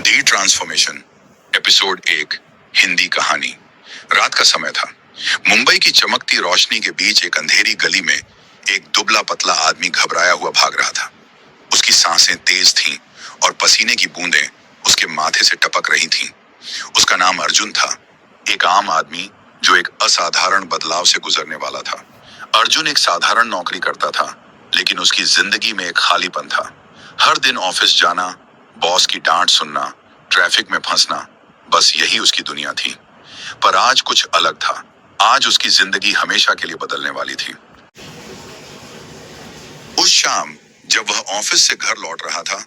दी transformation episode 1 Hindi कहानी। रात का समय था। मुंबई की चमकती रोशनी के बीच एक अंधेरी गली में एक दुबला पतला आदमी घबराया हुआ भाग रहा था। उसकी सांसें तेज थीं और पसीने की बूंदें उसके माथे से टपक रही थीं। उसका नाम अर्जुन था, एक आम आदमी जो एक असाधारण बदलाव से गुजरने वाला था। अर्जुन एक साधारण नौकरी करता था, लेकिन उसकी जिंदगी में एक खालीपन था। हर दिन ऑफिस जाना, बॉस की डांट सुनना, ट्रैफिक में फंसना, बस यही उसकी दुनिया थी। पर आज कुछ अलग था। आज उसकी जिंदगी हमेशा के लिए बदलने वाली थी। उस शाम जब वह ऑफिस से घर लौट रहा था,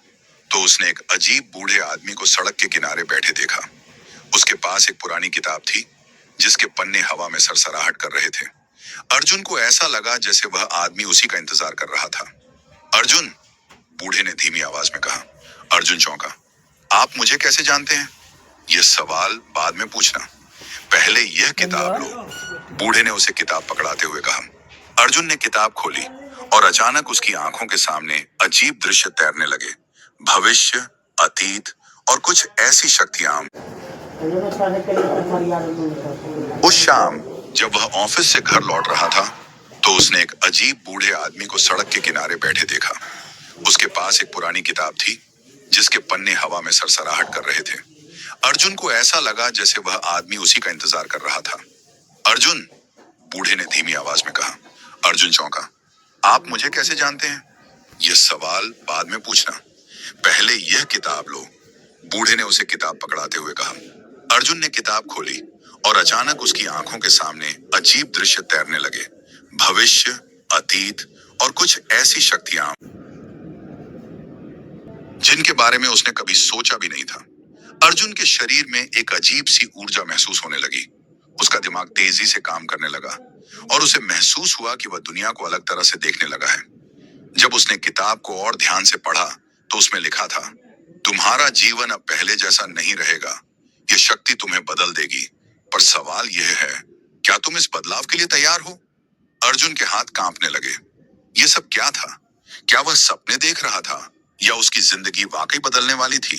तो उसने एक अजीब बूढ़े आदमी को सड़क के किनारे बैठे देखा। उसके पास एक पुरानी किताब थी, जिसके पन्ने हवा में सरसराहट कर रहे थे। अर्जुन को ऐसा लगा जैसे वह आदमी उसी का इंतजार कर रहा था। अर्जुन, बूढ़े ने धीमी आवाज में कहा। अर्जुन चौंका। आप मुझे कैसे जानते हैं? यह सवाल बाद में पूछना, पहले यह किताब लो। बूढ़े ने उसे किताब पकड़ाते हुए कहा। अर्जुन ने किताब खोली और अचानक उसकी आंखों के सामने अजीब दृश्य तैरने लगे। भविष्य, अतीत और कुछ ऐसी शक्तियां। उस शाम जब वह ऑफिस से घर लौट रहा था, तो उसने एक अजीब बूढ़े आदमी को सड़क के किनारे बैठे देखा। उसके पास एक पुरानी किताब थी, जिसके पन्ने हवा में सरसराहट कर रहे थे। अर्जुन को ऐसा लगा जैसे वह आदमी उसी का इंतजार कर रहा था। अर्जुन, बूढ़े ने धीमी आवाज में कहा। अर्जुन चौंका। आप मुझे कैसे जानते हैं? यह सवाल बाद में पूछना, पहले यह किताब लो। बूढ़े ने उसे किताब पकड़ाते हुए कहा। अर्जुन ने किताब खोली और अचानक उसकी आंखों के सामने अजीब दृश्य तैरने लगे। भविष्य, अतीत और कुछ ऐसी शक्तियां जिनके बारे में उसने कभी सोचा भी नहीं था। अर्जुन के शरीर में एक अजीब सी ऊर्जा महसूस होने लगी। उसका दिमाग तेजी से काम करने लगा और उसे महसूस हुआ कि वह दुनिया को अलग तरह से देखने लगा है। जब उसने किताब को और ध्यान से पढ़ा, तो उसमें लिखा था, तुम्हारा जीवन अब पहले जैसा नहीं रहेगा। यह शक्ति तुम्हें बदल देगी। पर सवाल यह है, क्या तुम इस बदलाव के लिए तैयार हो? अर्जुन के हाथ कांपने लगे। यह सब क्या था? क्या वह सपने देख रहा था या उसकी जिंदगी वाकई बदलने वाली थी?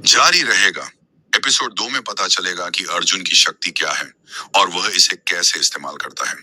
जारी रहेगा। एपिसोड 2 में पता चलेगा कि अर्जुन की शक्ति क्या है और वह इसे कैसे इस्तेमाल करता है।